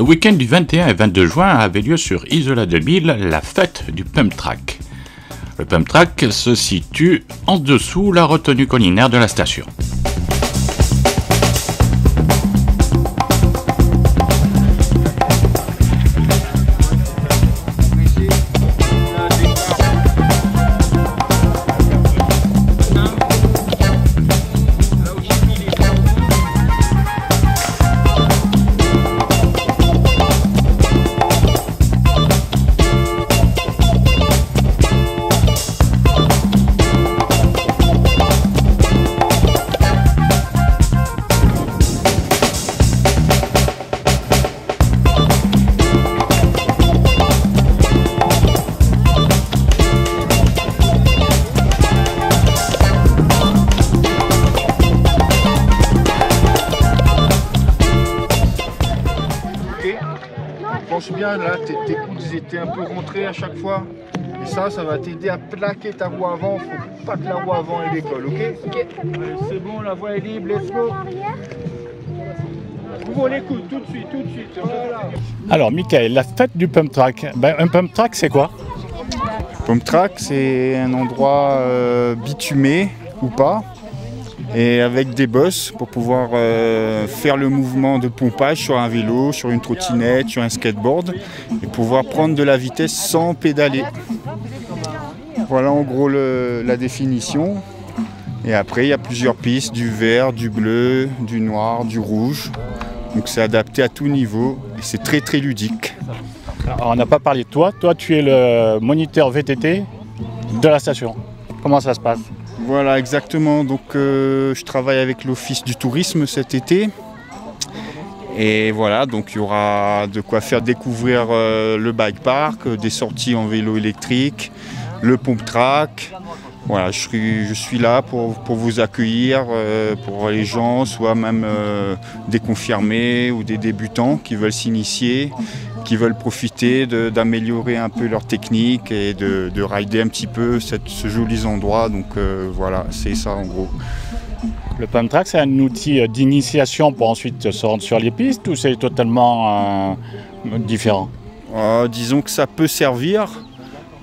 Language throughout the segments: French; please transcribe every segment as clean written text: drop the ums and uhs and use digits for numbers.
Le week-end du 21 et 22 juin avait lieu sur Isola 2000 la fête du Pump Track. Le Pump Track se situe en dessous la retenue collinaire de la station. Pense bien, là, tes coudes ils étaient un peu rentrés à chaque fois. Et ça va t'aider à plaquer ta roue avant. Faut pas que la roue avant elle décolle, ok? Ok. C'est bon, la voie est libre, let's go. Ouvrons les coudes tout de suite, Voilà. Alors, Michael, la fête du Pump Track. Un Pump Track, c'est quoi? Pump Track, c'est un endroit bitumé ou pas, et avec des bosses pour pouvoir faire le mouvement de pompage sur un vélo, sur une trottinette, sur un skateboard, et pouvoir prendre de la vitesse sans pédaler. Voilà en gros la définition. Et après il y a plusieurs pistes, du vert, du bleu, du noir, du rouge. Donc c'est adapté à tout niveau et c'est très très ludique. Alors, on n'a pas parlé de toi. Toi, tu es le moniteur VTT de la station. Comment ça se passe? Voilà, exactement. Donc je travaille avec l'Office du tourisme cet été. Et voilà, donc il y aura de quoi faire découvrir le bike park, des sorties en vélo électrique, le pump track. Voilà, je suis là pour vous accueillir, pour les gens, soit même des confirmés ou des débutants qui veulent s'initier, qui veulent profiter d'améliorer un peu leur technique et de rider un petit peu ce joli endroit. Donc voilà, c'est ça en gros. Le Pump Track, c'est un outil d'initiation pour ensuite se rendre sur les pistes, ou c'est totalement différent? Disons que ça peut servir.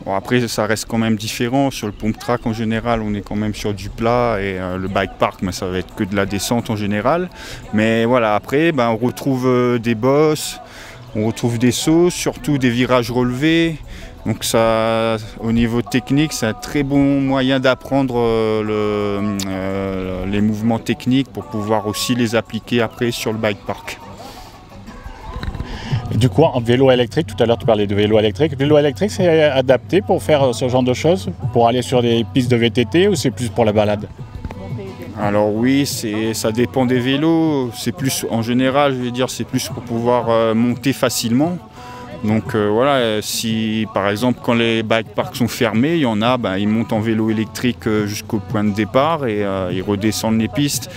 Bon, après, ça reste quand même différent. Sur le Pump Track, en général, on est quand même sur du plat, et le bike park, ça va être que de la descente en général. Mais voilà, après, on retrouve des bosses, on retrouve des sauts, surtout des virages relevés. Donc ça, au niveau technique, c'est un très bon moyen d'apprendre les mouvements techniques pour pouvoir aussi les appliquer après sur le bike park. Du coup, en vélo électrique, tout à l'heure tu parlais de vélo électrique. Vélo électrique, c'est adapté pour faire ce genre de choses? Pour aller sur des pistes de VTT, ou c'est plus pour la balade? Alors oui, ça dépend des vélos. C'est plus, en général, je vais dire, c'est plus pour pouvoir monter facilement. Donc voilà, si par exemple quand les bike parks sont fermés, il y en a, ils montent en vélo électrique jusqu'au point de départ et ils redescendent les pistes.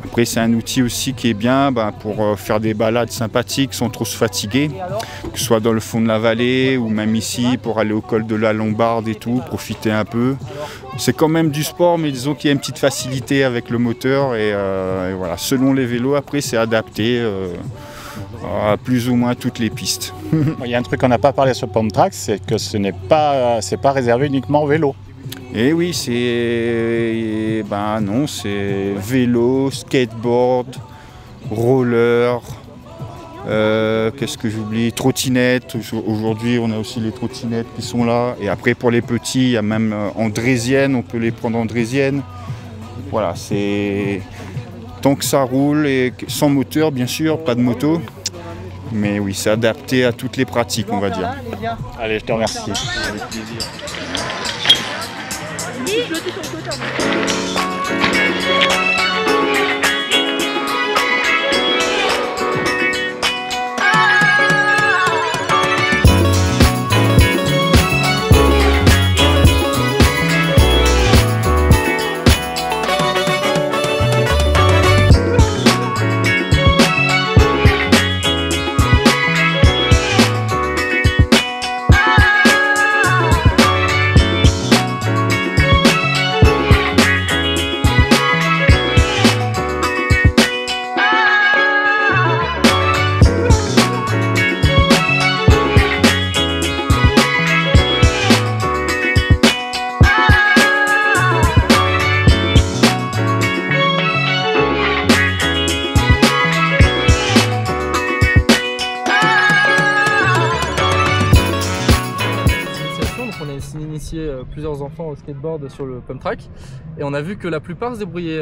Après c'est un outil aussi qui est bien pour faire des balades sympathiques sans trop se fatiguer, que ce soit dans le fond de la vallée ou même ici pour aller au col de la Lombarde et tout, profiter un peu. C'est quand même du sport, mais disons qu'il y a une petite facilité avec le moteur et voilà, selon les vélos après c'est adapté. À plus ou moins toutes les pistes. Il y a un truc qu'on n'a pas parlé sur Pump Track, c'est que c'est pas réservé uniquement au vélo. Et oui, c'est vélo, skateboard, roller, qu'est-ce que j'oublie, trottinette. Aujourd'hui, on a aussi les trottinettes qui sont là. Et après, pour les petits, il y a même andrésienne, on peut les prendre andrésienne. Voilà, c'est tant que ça roule et sans moteur, bien sûr, pas de moto. Mais oui, c'est adapté à toutes les pratiques, on va dire. Allez, je te remercie. Avec plaisir. enfants au skateboard sur le pump track. Et on a vu que la plupart se débrouillaient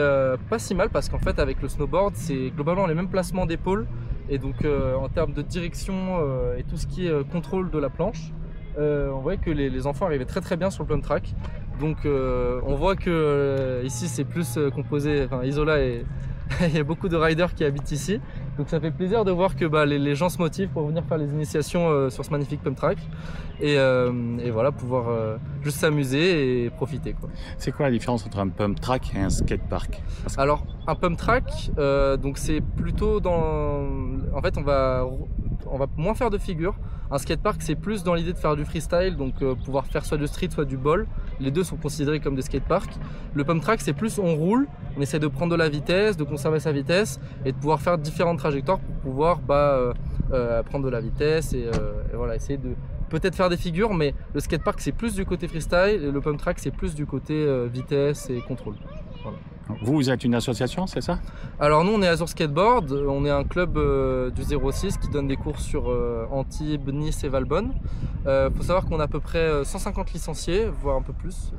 pas si mal parce qu'en fait avec le snowboard c'est globalement les mêmes placements d'épaule et donc en termes de direction et tout ce qui est contrôle de la planche, on voit que les enfants arrivaient très bien sur le pump track. Donc on voit que ici c'est plus composé, enfin Isola et il y a beaucoup de riders qui habitent ici. Donc ça fait plaisir de voir que les gens se motivent pour venir faire les initiations sur ce magnifique pump track et voilà, pouvoir juste s'amuser et profiter, quoi. C'est quoi la différence entre un pump track et un skatepark? Alors un pump track, donc c'est plutôt dans... En fait on va moins faire de figures. Un skatepark c'est plus dans l'idée de faire du freestyle, donc pouvoir faire soit du street soit du ball. Les deux sont considérés comme des skateparks. Le pump track c'est plus on roule, on essaie de prendre de la vitesse, de conserver sa vitesse et de pouvoir faire différentes trajectoires pour pouvoir prendre de la vitesse et voilà, essayer de peut-être faire des figures, mais le skatepark c'est plus du côté freestyle et le pump track c'est plus du côté vitesse et contrôle. Voilà. Vous êtes une association, c'est ça? Alors nous on est Azur Skateboard, on est un club du 06 qui donne des cours sur Antibes, Nice et Valbonne. Faut savoir qu'on a à peu près 150 licenciés, voire un peu plus.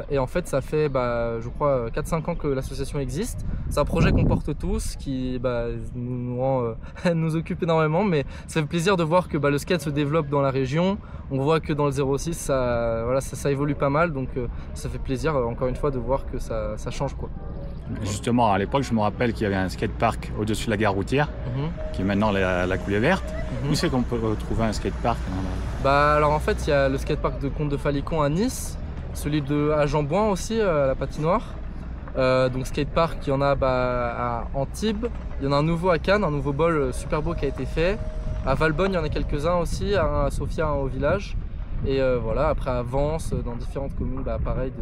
Et en fait ça fait je crois 4-5 ans que l'association existe. C'est un projet qu'on porte tous qui nous occupe énormément, mais ça fait plaisir de voir que le skate se développe dans la région. On voit que dans le 06 ça évolue pas mal, donc ça fait plaisir encore une fois de voir que ça change, quoi. Justement, à l'époque, je me rappelle qu'il y avait un skatepark au-dessus de la gare routière, qui est maintenant la coulée verte. Où c'est qu'on peut trouver un skatepark? Alors en fait, il y a le skatepark de Comte de Falicon à Nice, celui à Jean-Bouin aussi, à la patinoire. Donc skatepark, il y en a à Antibes, il y en a un nouveau à Cannes, un nouveau bol super beau qui a été fait. À Valbonne, il y en a quelques-uns aussi, à Sofia, un au village. Et voilà, après à Vence, dans différentes communes, pareil, du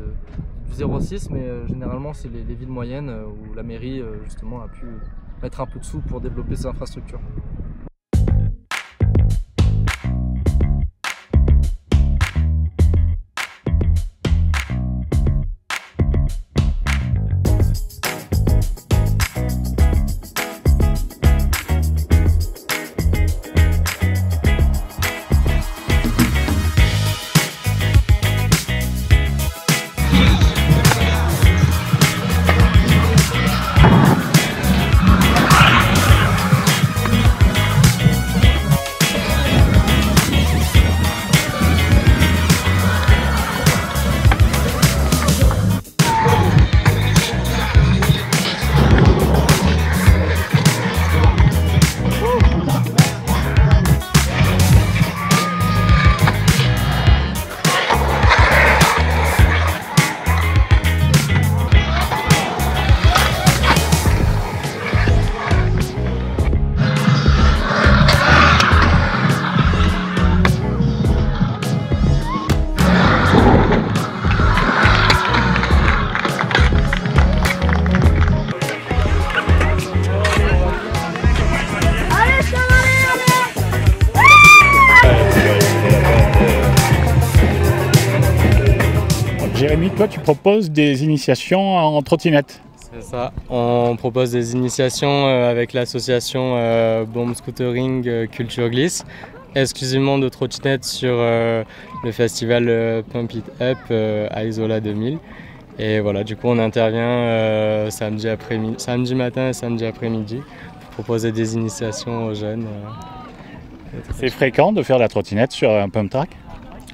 06, mais généralement c'est les villes moyennes où la mairie justement a pu mettre un peu de sous pour développer ses infrastructures. Jérémy, toi tu proposes des initiations en trottinette. C'est ça, on propose des initiations avec l'association Bomb Scootering Culture Glisse, exclusivement de trottinettes sur le festival Pump It Up à Isola 2000. Et voilà, du coup on intervient samedi matin et samedi après-midi pour proposer des initiations aux jeunes. C'est fréquent de faire de la trottinette sur un pump track?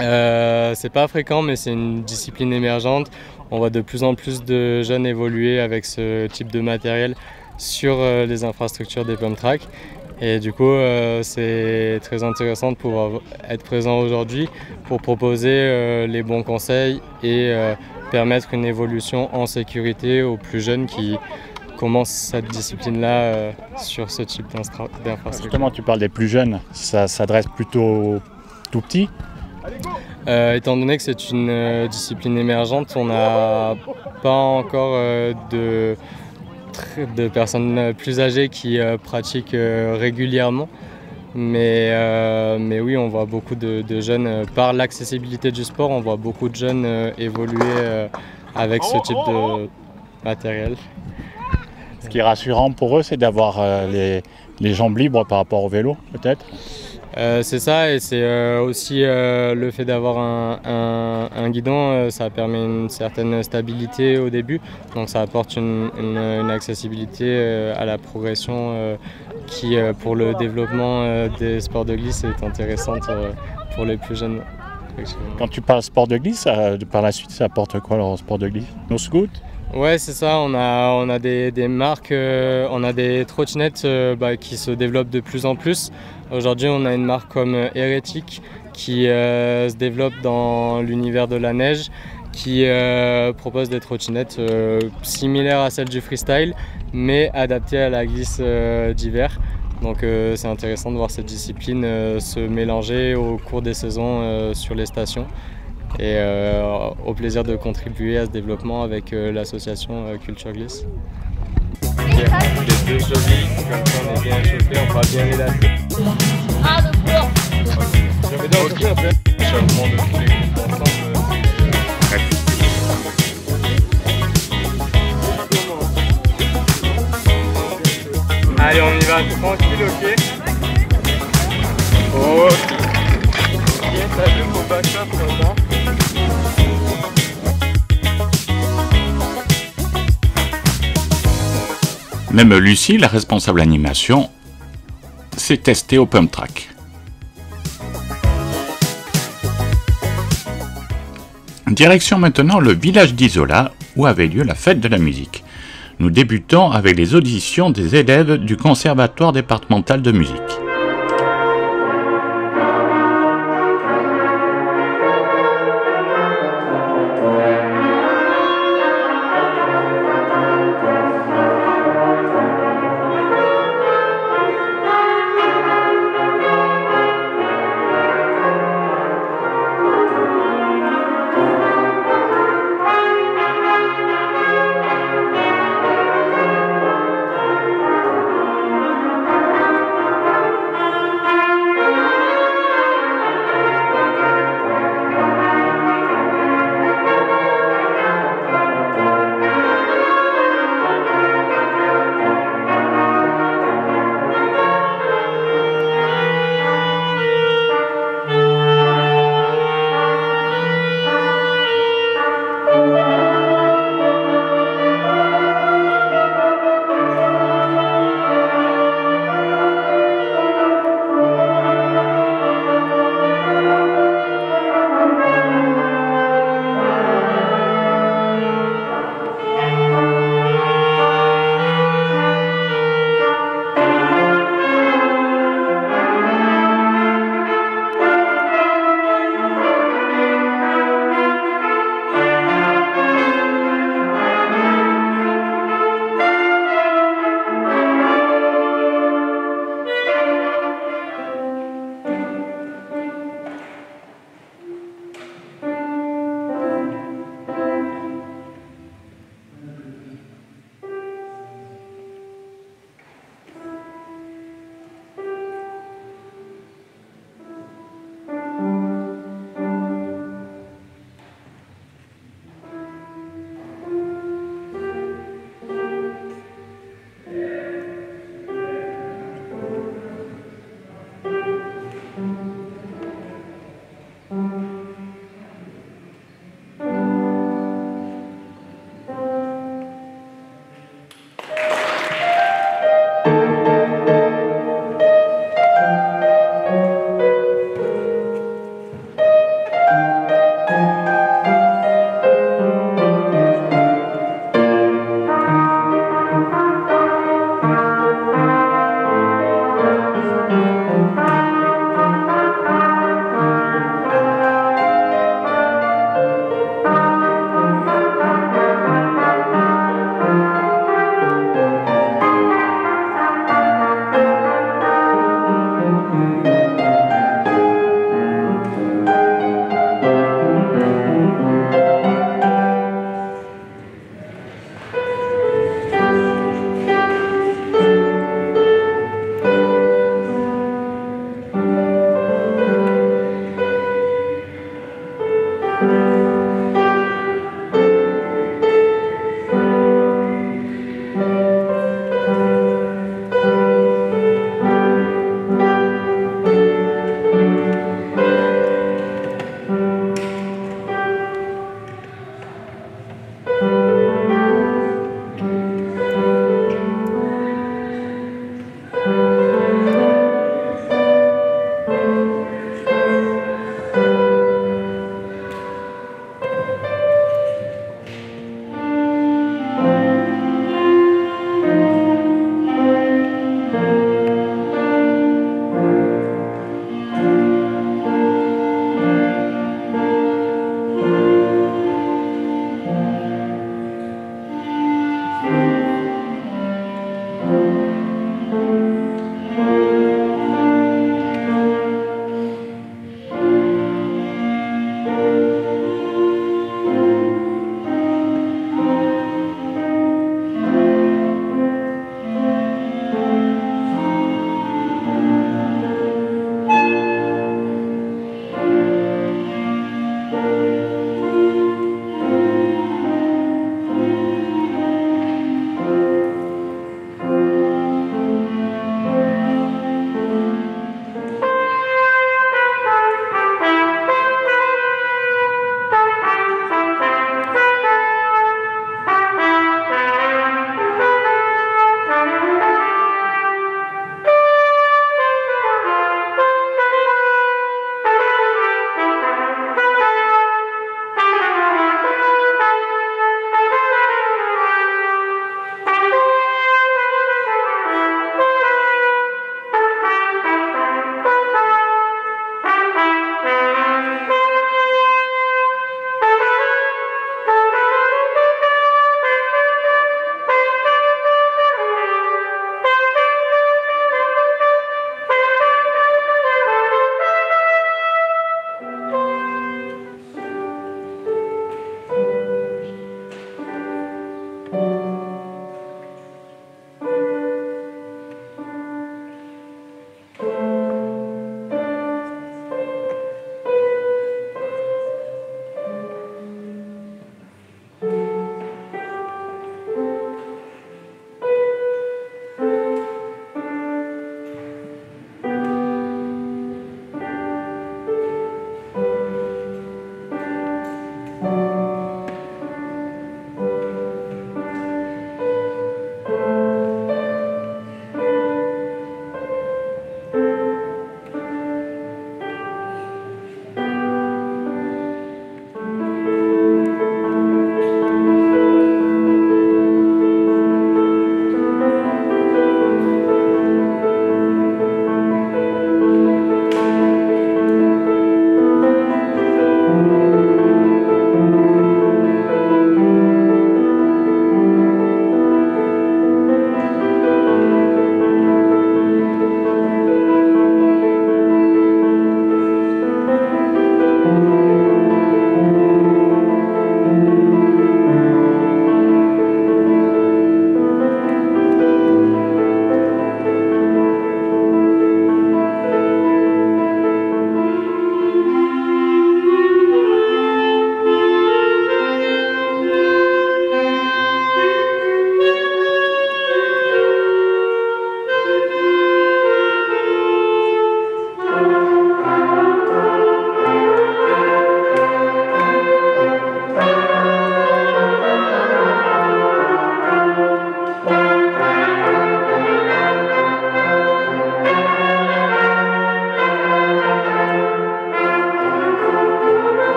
C'est pas fréquent, mais c'est une discipline émergente. On voit de plus en plus de jeunes évoluer avec ce type de matériel sur les infrastructures des pump tracks. Et du coup, c'est très intéressant de pouvoir être présent aujourd'hui pour proposer les bons conseils et permettre une évolution en sécurité aux plus jeunes qui commencent cette discipline-là sur ce type d'infrastructure. Justement, tu parles des plus jeunes, ça s'adresse plutôt tout petits? Étant donné que c'est une discipline émergente, on n'a pas encore de personnes plus âgées qui pratiquent régulièrement. Mais oui, on voit beaucoup de jeunes, par l'accessibilité du sport, on voit beaucoup de jeunes évoluer avec ce type de matériel. Ce qui est rassurant pour eux, c'est d'avoir les jambes libres par rapport au vélo, peut-être? C'est ça, et c'est aussi le fait d'avoir un guidon, ça permet une certaine stabilité au début, donc ça apporte une accessibilité à la progression qui, pour le développement des sports de glisse, est intéressante pour les plus jeunes. Quand tu parles sport de glisse, par la suite, ça apporte quoi alors sport de glisse? Nos scouts? Ouais, c'est ça, on a des marques, on a des trottinettes qui se développent de plus en plus. Aujourd'hui, on a une marque comme Hérétique qui se développe dans l'univers de la neige, qui propose des trottinettes similaires à celles du freestyle, mais adaptées à la glisse d'hiver. Donc c'est intéressant de voir cette discipline se mélanger au cours des saisons sur les stations. Et au plaisir de contribuer à ce développement avec l'association Culture Glisse. Les deux chevilles, comme ça on est bien chauffé, on va bien relâcher. Je vais dans aussi un peu l'échauffement de tous les groupes ensemble. Allez, on y va tranquille, ok. Ok, ça joue au backup comme ça. Même Lucie, la responsable animation, s'est testée au pump track. Direction maintenant le village d'Isola, où avait lieu la fête de la musique. Nous débutons avec les auditions des élèves du Conservatoire départemental de musique.